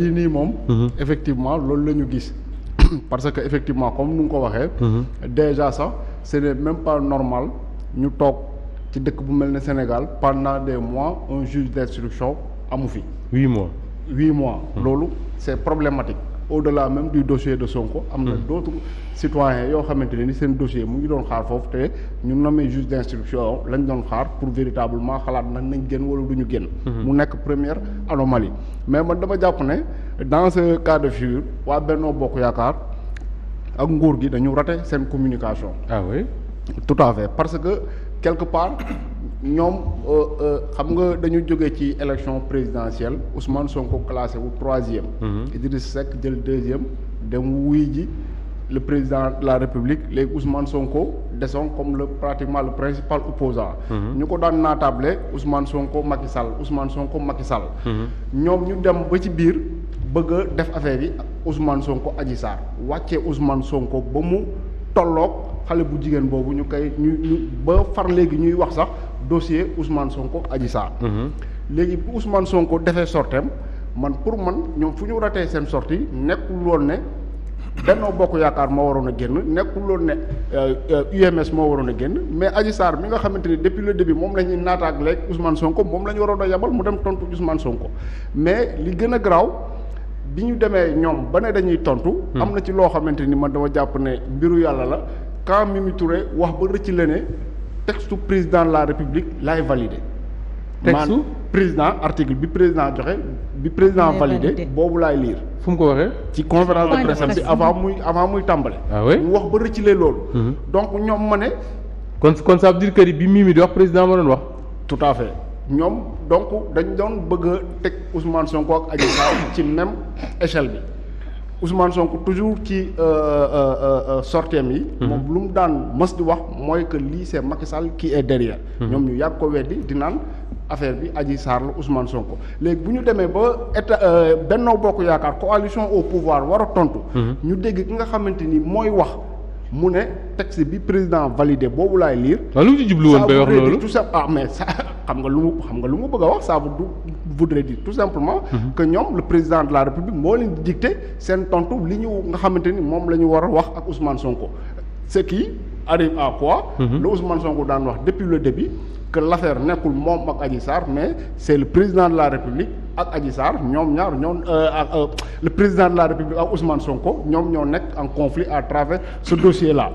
lii nii moom. effectivement loolu la ñu gis parce que effectivement comme nu nga ko waxee. déjà sax ce n'est même pas normal ñu toog ci dëkk bu mel ne Sénégal pendant des mois un juge d'instruction amu fi. 8 mois. 8 mois. loolu c'est problématique. au-delà même du dossier de Sonko. am na d'autres citoyens yoo xamante ne ni seen dossier mu ngi doon xaar foofu te ñu nommé juge d'instruction lañ doon xaar pour véritablement xalaat nañ génn wala du ñu génn. mu nekk première anomalie. mais man dama jàpp ne dans ce cas de figure waa Benno Bokk Yaakaar ak nguur gi dañu raté seen communication. Ah oui. tout à fait parce que quelque part ñoom xam nga dañu jógee ci élection présidentielle Ousmane Sonko classé wu 3e. Idriss Seck jël 2e dem wuy ji le président de la République léegi Ousmane Sonko desoon comme pratiquement le principal opposant ñu ko daan naatable Ousmane Sonko Macky Sall Ousmane Sonko Macky Sall. ñoom ñu dem ba ci biir bëgg a def affaire yi Ousmane Sonko Adji Sarr wàccee Ousmane Sonko ba mu tolloog xale bu jigéen boobu ñu ba far léegi ñuy wax sax dossier Ousmane Sonko Adji Sarr. léegi bu Ousmane Sonko defee sorteem man pour man ñoom fu ñu ratee seen sortie nekkul woon ne Benno Bokk Yaakaar moo waroon a génn nekkul woon ne UMS moo waroon a génn mais Adji Sarr mi nga xamante ni depuis le début moom la ñuy naataag léegi Ousmane Sonko moom la ñu waroon a yabal mu dem tontu Ousmane Sonko mais li gën a garaaw bi ñu demee ñoom ba ne dañuy tontu. am na ci loo xamante ni man dama jàpp ne mbiru yàlla la quand Mimi Touré wax ba rëcc la ne texte président de la République laay validé. texte président article bi président joxe bi président validé boobu laay lire. fu mu ko waxee. ci conférence de presse bi avant muy tàmbale. ah oui mu wax ba rëcc loolu. donc ñoom ma ne. kon ça veut dire que bi Mimi di wax président ma doon wax. tout à fait ñoom donc dañ doon bëgg a teg Ousmane Sonko ak Adji Sarr ci même échelle bi. Ousmane Sonko toujours ci sortiem yi. moom lu mu daan mës di wax mooy que lii c'est Macky Sall qui est derrière. ñoom ñu yàgg ko weddi di naan affaire bi Adji Sarr la Ousmane Sonko léegi bu ñu demee ba état Benno Bokk Yaakaar coalition au pouvoir war a tontu. ñu dégg ki nga xamante ni mooy wax mu ne texte bi président validé boobu laay lire. waaw lu mu ci jublu woon bay wax loolu tout ça mais ça xam nga lu mu bëgg a wax ça voudrait dire tout simplement. que ñoom le président de la République moo leen di dicté seen tontu li ñu nga xamante ni moom la ñu war a wax ak Ousmane Sonko ce qui arrive à quoi. le Ousmane Sonko daan wax depuis le début que l'affaire nekkul moom ak Adji Sarr mais c'est le président de la République ak Adji Sarr ñoom ñaar le président de la République ak Ousmane Sonko ñoom ñoo nekk en conflit à travers ce dossier là.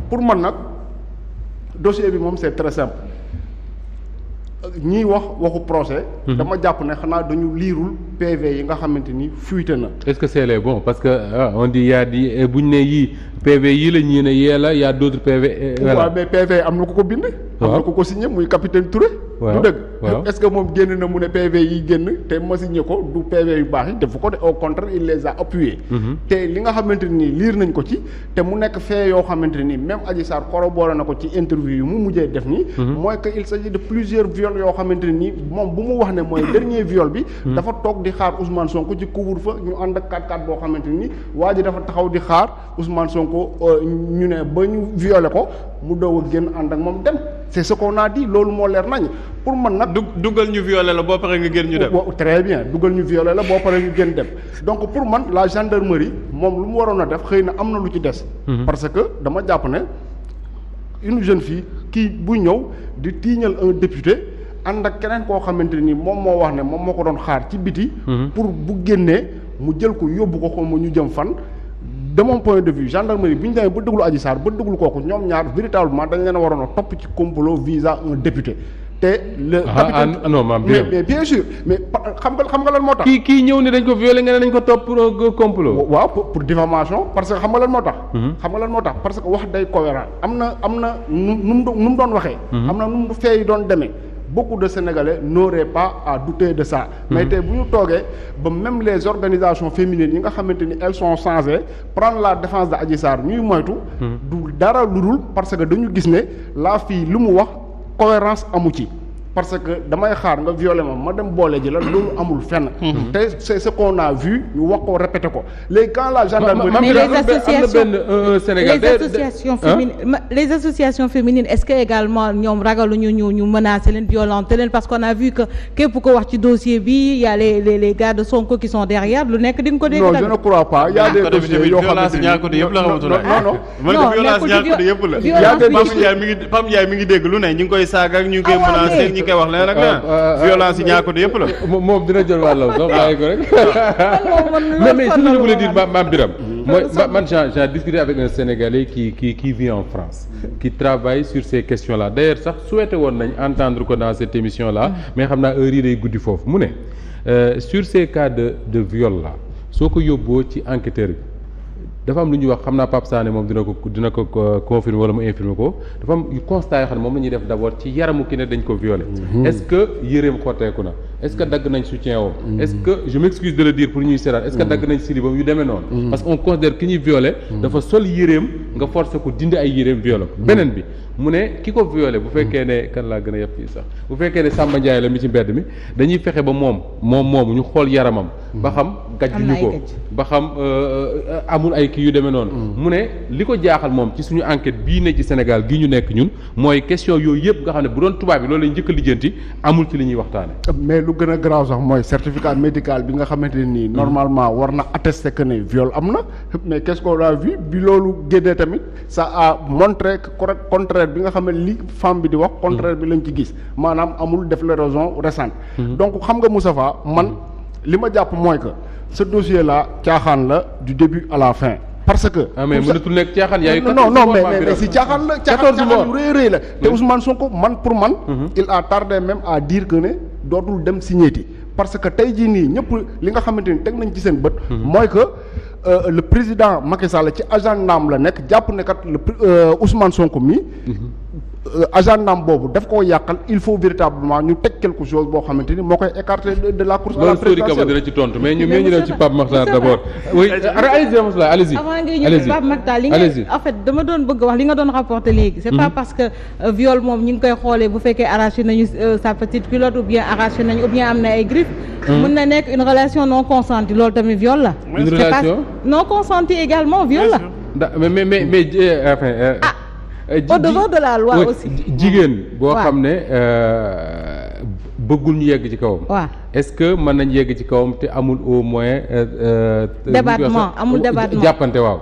pour man nag dossier bi moom c'est très simple. ñiy waxu procès. dama jàpp ne xanaa dañu liirul PV yi nga xamante ni fuité na. est-ce que c'est les bons parce que on dit y a di bu ñu ne yii PV yii la ñii ne yee la y a d'autres PV. voilà mais PV am na ko bind. am na ko signé muy capitaine Touré. du dëgg est-ce que moom génn na mu ne PV yi génn te ma signé ko du PV yu baax yi defu ko de au contraire il les a appuyés. te li nga xamante ni liir nañ ko ci te mu nekk fee yoo xamante ni même Adji Sarr corroboré na ko ci interview yu mu mujjee def nii. mooy que il s'agit de plusieurs viols yoo xamante ni moom bu mu wax ne mooy dernier viol bi. dafa toog di xaar Ousmane Sonko ci couvre-feu ñu ànd ak 4x4 boo xamante ni waa ji dafa taxaw di xaar Ousmane Sonko ñu ne ba ñu violé ko mu doog a génn ànd ak moom dem c'est ce qu'on a dit loolu moo leer nañ pour man nag. dugal ñu violé la boo paree nga génn ñu dem. très bien dugal ñu violé la boo paree ñu génn dem donc pour man la gendarmerie moom lu mu waroon a def xëy na am na lu ci des. parce que dama jàpp ne une jeune fille kii bu ñëw di tiiñal un député. ànd ak keneen koo xamante ni moom moo wax ne moom moo ko doon xaar ci biti. pour bu génnee mu jël ko yóbbu ko xaw ma ñu jëm fan. de mon point de vue gendarmerie bi ñu demee ba déglu Adji Sarr ba déglu kooku ñoom ñaar véritablement dañ leen a waroon a topp ci complot visant un député. te le capitaine non mais bien sûr mais xam nga lan moo tax. kii ñëw ne dañ ko violé nga ne dañ ko topp pour complot. waaw pour diffamation parce que xam nga lan moo tax. xam nga lan moo tax parce que wax day cohérent am na nu mu doon waxee. am na nu mu fee yi doon demee. beaucoup de Sénégalais n'auraient pas à douter de ça. mais tey bu ñu toogee ba même les organisations féminines yi nga xamante ni elles sont censées prendre la défense de Adji Sarr ñuy moytu. du dara lu dul parce que dañu gis ne la fille lu mu wax cohérence amu ci. parce que damay xaar nga violé ma dem boole ji la loolu amul fenn. te c'est ce qu'on a vu ñu wax ko répété ko léegi quand la gendarmerie. mais les associations féminines est-ce que également ñoom ragaluñu ñu menacer leen violenter leen parce qu'on a vu que képp ko wax ci dossier bi y a les gars de Sonko qui sont derrière lu nekk di nga ko dégg. non je ne crois pas y a des dossiers yoo xamante ni Pam Ndiaye mi ngi dégg lu ne ñu ngi koy saaga ak ñu ngi koy menacer ñu ngi koy wax leen rek la violence yi ñaar côté yëpp la. moom dina jël wàllam sax bàyyi ko rek. mais ce que je voulais dire Mame Birame mooy man j'ai discuté avec un Sénégalais qui vit en France qui travaille sur ces questions là d'ailleurs sax souhaité woon nañ entendre ko dans cette émission là mais xam naa heure yi day guddi foofu mu ne sur ces cas de viol là soo ko yóbboo ci enquêteur bi dafa am lu ñuy wax xam naa Pape Sané moom dina ko confirmer wala mu infirmer ko dafa am constat yoo xam ne moom la ñuy def d'abord ci yaramu ki ne dañ ko violer. Est-ce que yëreem xotteeku na est-ce que dagg nañ soutien wam est-ce que je m'excuse de le dire pour ñuy seetaan est-ce que dagg nañ silibam yu demee noonu parce que on considère ki ñuy violer dafa sol yëreem nga forcer ko dindi ay yëreem violer ko beneen bi mu ne ki ko violer bu fekkee ne kan laa gën a yëpp fii sax bu fekkee ne Samba Ndiaye la mi ci mbedd mi dañuy fexe ba moom ñu xool yaramam ba xam gàjjuñu ko ba xam amul ay kii yu demee noonu mu ne li ko jaaxal moom ci suñu enquête bii ne ci Sénégal gii ñu nekk ñun mooy question yooyu yëpp nga xam ne bu doon tubaab bi loolu lañ njëkk a lijjanti amul ci li ñuy waxtaane mais lu gën a garaaw sax mooy certificat médical bi nga xamante ne nii normalement war na attester que ne viol am na mais qu'est-ce qu'on a vu bi loolu génnee tamit ça a montré que contraire bi nga xam ne li femme bi di wax contraire bi lañ ci gis maanaam amul défloraison récente donc xam nga Moustapha man li ma jàpp mooy que ce dossier là caaxaan la du début à la fin parce que mais mënatul nekk caaxaan yaay non mais si caaxaan la caaxaan yu rëy la te Ousmane Sonko pour man il a tardé même à dire que ne dootul dem signéti parce que tey jii nii ñëpp li nga xamante ni teg nañ ci seen bët mooy que le président Macky Sall ci agendaam la nekk jàpp ne kat le Ousmane Sonko mi agendaam boobu daf koo yàqal il faut véritablement ñu teg quelque chose boo xamante ni moo koy écarter de la course à la présidentielle. dina ci tontu mais ñu dem ci Pape Makhtar d'abord. oui allez-y. avant ngay ñëw Pape Makhtar li nga en fait dama doon bëgg wax li nga doon rapporter léegi. c'est pas parce que viol moom ñu ngi koy xoolee bu fekkee arraché nañu sa petite culotte ou bien arraché nañu ou bien am na ay griffes. mën na nekk une relation non consentie loolu tamit viol la. une relation non consentie également viol la. mais au-devant de la loi aussi. jigéen boo xam ne bëggul ñu yegg ci kawam. waaw est-ce que mën nañ yegg ci kawam te amul au moins. débattement amul débattement jàppante waaw.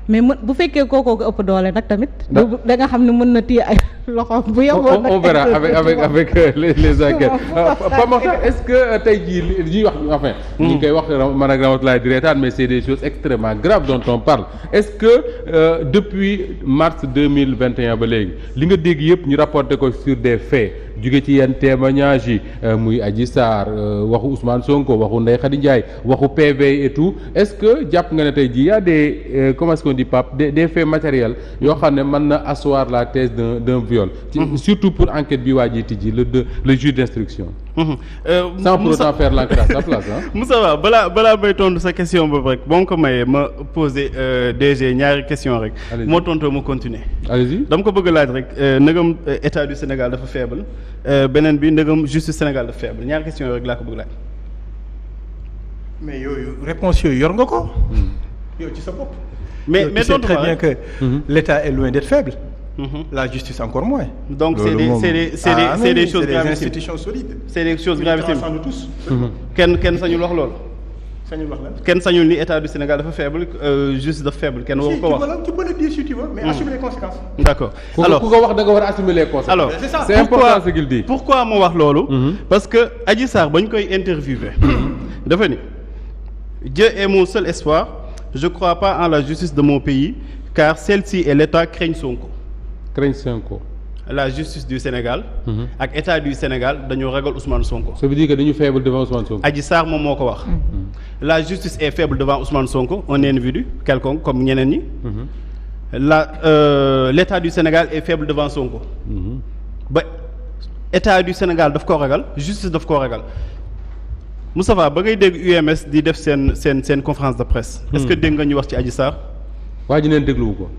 mais bu fekkee kookoo ko ëpp doole nag tamit. da nga xam ne mën na téye ay loxo bu yemoon nag. on verra avec les enquêtes. Pape Makhtar est-ce que tey jii li ñuy wax enfin. ñu ngi koy wax man ak Ramatoulaye di reetaan mais c'est des choses extrêmement graves dont on parle est-ce que depuis mars 2021 ba léegi li nga dégg yëpp ñu rapporté ko sur des faits jóge ci yenn témoignages yi muy Adji Sarr waxu Ousmane Sonko waxu Ndeye Khady Ndiaye waxu PV et tout est-ce que jàpp nga ne tey jii y a des comment est-ce qu'on dit Pape des faits matériels yoo xam ne mën na asseoir la thèse d'un viol. surtout pour enquête bi waa ji tijji le juge d'instruction. sans pour autant faire l'enquête à sa place Moussa balaa may tontu sa question boobu rek boo ko mayee ma poser DG ñaari question rek. moo tontoo ma continuer. allez-y dama ko bëgg laaj rek ndegam état du Sénégal dafa faible beneen bi ndegam justice Sénégal dafa faible ñaari question rek laa ko bëgg laaj. mais yooyu réponse yooyu yor nga ko. yow ci sa bopp. mais tontu très bien que l'État est loin d'être faible. La justice encore moins. Donc c'est des choses graves, des institutions solides. C'est des choses graves. Nous tous. kenn sañul wax loolu. sañul wax lan. kenn sañul ni état du Sénégal dafa faible justice dafa faible kenn waru ko wax. tu peux le dire si tu veux mais assumer les conséquences. D'accord. alors ku ko wax da nga war a assumer les conséquences. alors c'est important ce qu'il dit. pourquoi ma wax loolu. parce que Adji Sarr ba ñu koy interviewer. dafa ni Dieu est mon seul espoir je crois pas en la justice de mon pays car celle-ci et l'État craignent Sonko. La justice du Sénégal. ak état du Sénégal dañoo ragal Ousmane Sonko. ça veut dire que dañu faible devant Ousmane Sonko. Adji Sarr moom moo ko wax. La justice est faible devant Ousmane Sonko un individu quelconque comme ñeneen ñi. L'état du Sénégal est faible devant Sonko. ba état du Sénégal daf koo ragal justice daf koo ragal Moustapha ba ngay dégg UMS di def seen conférence de presse. est-ce que dégg nga ñu wax ci Adji Sarr. waa ji neen dégluwu ko.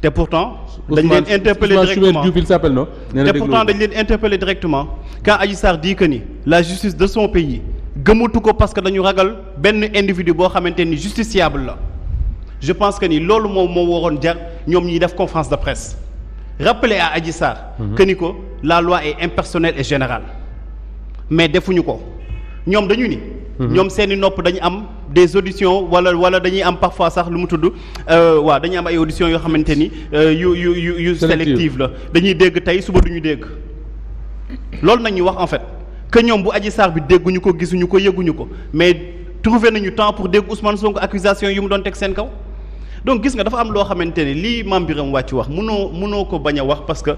te pourtant dañ leen interpeller directement Diouf il s'appelle non te pourtant dañ leen interpeller directement quand Adji Sarr dit que ni la justice de son pays gëmatu ko parce que dañu ragal benn individu boo xamante ni justiciable la je pense que ni loolu moo waroon jar ñoom ñiy def conférence de presse rappeler à Adji Sarr que ni ko la loi est impersonnelle et générale mais defuñu ko ñoom dañu ni ñoom seeni nopp dañu am des auditions wala dañuy am parfois sax lu mu tudd waaw dañuy am ay auditions yoo xamante ni yu sélective la dañuy dégg tey suba duñu dégg loolu nañuy wax en fait que ñoom bu Adji Sarr bi dégguñu ko gisuñu ko yëguñu ko mais trouvé nañu temps pour dégg Ousmane Sonko accusation yu mu doon teg seen kaw donc gis nga dafa am loo xamante ne lii Mame Birame wàcc wax mënoo ko bañ a wax parce que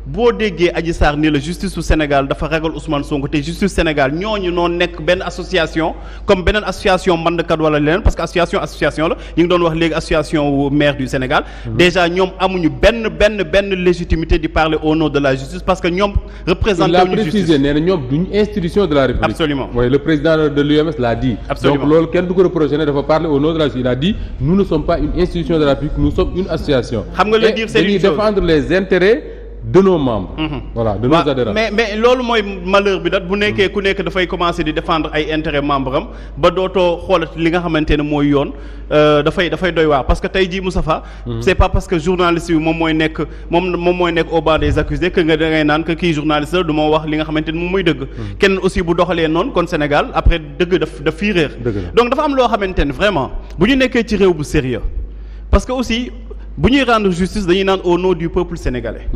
boo déggee Adji Sarr ni la justice su Sénégal dafa ragal Ousmane Sonko te justice Sénégal ñooñu noonu nekk benn association comme beneen association mbandkat wala leneen parce que association la ñu ngi doon wax léegi association wu maire du Sénégal déjà ñoom amuñu benn légitimité di parler au nom de la justice parce que ñoom représenté wuñu justice nee na ñoom duñu institution de la République. Absolument. Oui, le président de l'UMS l'a dit. Absolument. Donc loolu kenn du ko reproché ne dafa parler au nom de la justice. Il a dit nous ne sommes pas une institution de la République, nous sommes une association. xam nga le dire c'est une chose défendre les intérêts de nos membres. Voilà, de nos adhérents. mais loolu mooy malheur bi bu nekkee ku nekk dafay commencer di défendre ay intérêts membres am ba dootoo xoolati li nga xamante ne mooy yoon dafay doy waar parce que tey jii Moustapha c'est pas parce que journaliste bi moom mooy nekk au banc des accusés que nga da ngay naan que kii journaliste la du ma wax li nga xamante ne moom mooy dëgg kenn aussi bu doxalee noonu kon Sénégal après dëgg daf fii réer donc dafa am loo xamante ne vraiment bu ñu nekkee ci réew bu sérieux parce que aussi bu ñuy rendre justice dañuy naan au nom du peuple sénégalais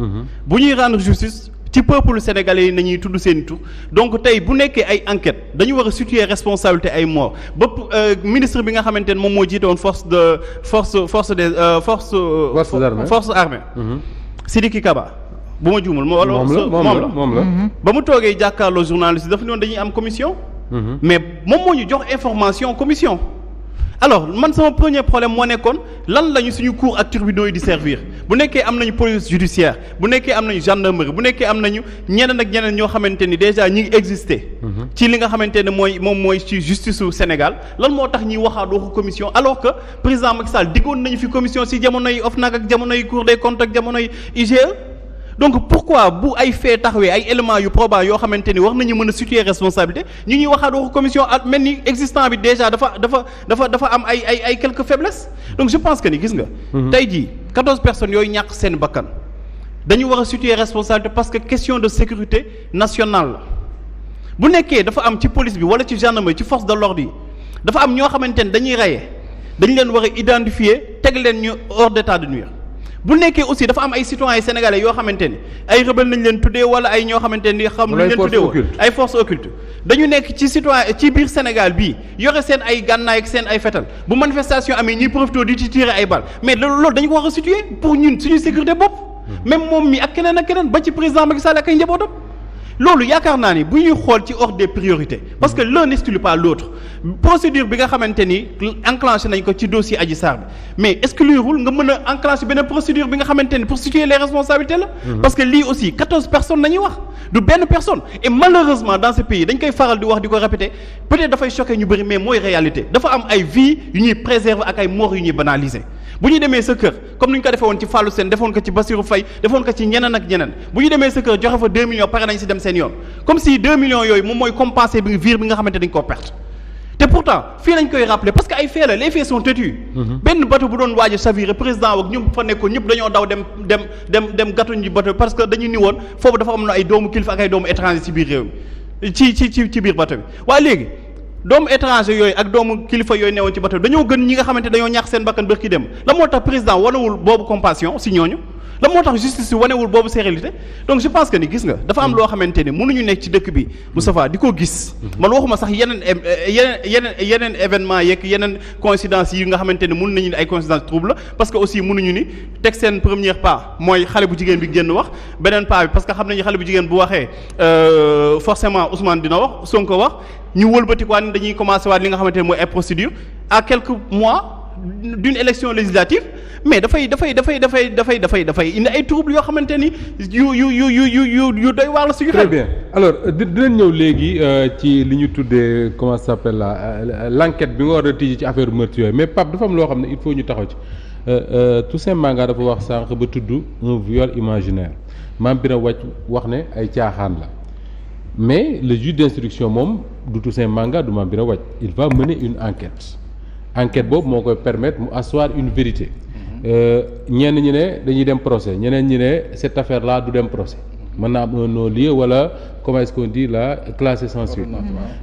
bu ñuy rendre justice ci peuple sénégalais yi nañuy tudd seen tur donc tey bu nekkee ay enquête dañu war a situer responsabilité ay mort ba ministre bi nga xamante ne moom moo jiite woon forces armées Sidiki Kaba bu ma juumul moom la ba mu toogee jàkkaarloo journaliste yi dafa ne woon dañuy am commission mais moom moo ñu jox information commission alors man sama premier problème moo nekkoon lan lañu suñu cours ak tribunaux yi di servir bu nekkee am nañu police judiciaire bu nekkee am nañu gendarmerie bu nekkee am nañu ñeneen ak ñeneen ñoo xamante ni déjà ñi ngi exister ci li nga xamante ne mooy ci justice su Sénégal lan moo tax ñuy waxaat waxu commission alors que président Macky Sall diggoon nañu fi commission si jamono yi OFNAC ak jamono yi Cour des comptes ak jamono yi IGE donc pourquoi bu ay fait taxawee ay éléments yu probants yoo xamante ni war nañu mën a situer responsabilité ñu ñuy waxaat waxu commission ak mel ni existant bi déjà dafa am ay quelques faiblesses donc je pense que ni gis nga tey jii 14 personnes yooyu ñàkk seen bakkan dañu war a situer responsabilité parce que question de sécurité nationale la bu nekkee dafa am ci police bi wala ci gendarmerie ci force de l'ordre yi dafa am ñoo xamante ni dañuy reyee dañu leen war a identifier teg leen ñu hors d'état de nuire bu nekkee aussi dafa am ay citoyens sénégalais yoo xamante ni ay rebelle nañ leen tuddee wala ay ñoo xamante ni xam lu leen tuddee woon ay forces occultes dañu nekk ci citoyen ci biir Sénégal bii yore seen ay gànnaay ak seen ay fetal bu manifestation amee ñuy profité di ci tirer ay balles mais loolu dañu ko war a situer pour ñun suñu sécurité bopp même moom mi ak keneen ba ci président Macky Sall ak ay njabootam loolu yaakaar naa ni bu ñuy xool ci ordre des priorités parce que l'un n'exclut pas l'autre procédure bi nga xamante ni enclenché nañ ko ci dossier Adji Sarr bi mais exclurul nga mën a enclenché benn procédure bi nga xamante ni pour situer les responsabilités la parce que lii aussi 14 personnes nañuy wax du benn personne et malheureusement dans ce pays dañ koy faral di wax di ko répéter peut-être dafay choquer ñu bëri mais mooy réalité dafa am ay vies yu ñuy préserver ak ay morts yu ñuy banaliser bu ñu demee sa kër comme ni ñu ko defee woon ci Fallou Sène defoon ko ci Bassirou Faye defoon ko ci ñeneen ak ñeneen bu ñu demee sa kër joxe fa 2 millions pare nañ si dem seen yoon comme si 2 millions yooyu moom mooy compenser bi vir bi nga xamante dañ koo perte te pourtant fii lañ koy rappeler parce que ay faits la les faits sont têtus benn bateau bu doon waaj a chavirer président wak ñëpp fa nekkoon ñëpp dañoo daw dem gàttuñ ji bateau parce que dañu ni woon foofu dafa am na ay doomu kilifa ak ay doomu étranger ci biir réew mi ci biir bateau bi waaye léegi doomu étranger yooyu ak doomu kilifa yooyu newoon ci bateau dañoo gën ñi nga xamante dañoo ñàkk seen bakkan bërki dem la moo tax président wanewul boobu compassion si ñooñu la moo tax justice bi wanewul boobu sérénité donc je pense que ni gis nga dafa am loo xamante ni mënuñu nekk ci dëkk bi Moustapha di ko gis man waxuma sax yeneen événement yeeg yeneen coïncidence yi nga xamante ni mën nañu ni ay coïncidence trouble la parce que aussi mënuñu ni teg seen première pas mooy xale bu jigéen bi génn wax beneen pas bi parce que xam nañu xale bu jigéen bu waxee forcément Ousmane dina wax Sonko wax ñu wëlbatikuwaat ni dañuy commencé waat li nga xamante ne mooy ay procédure à quelques mois d'une élection législative mais dafay indi ay troubles yoo xamante ni yu doy waar la suñu xel. Très bien alors dinañ ñëw léegi ci li ñu tuddee comment ça s'appelle l'enquête bi nga war a tijji ci affaire meurtre yooyu mais Pape dafa am loo xam ne il faut ñu taxaw ci Toussaint Manga dafa wax sànq ba tudd un viol imaginaire Mame Birame Wathie wax ne ay caaxaan la mais le juge d'instruction moom du Toussaint Manga du Mame Birame Wathie il va mener une enquête boobu moo koy permettre mu asseoir une vérité ñenn ñi ne dañuy dem procès ñeneen ñi ne cette affaire là du dem procès mën naa am un non-lieu wala comment est-ce qu'on dit là classé sans suite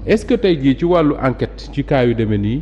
est-ce que tey jii ci wàllu enquête ci cas yu demee nii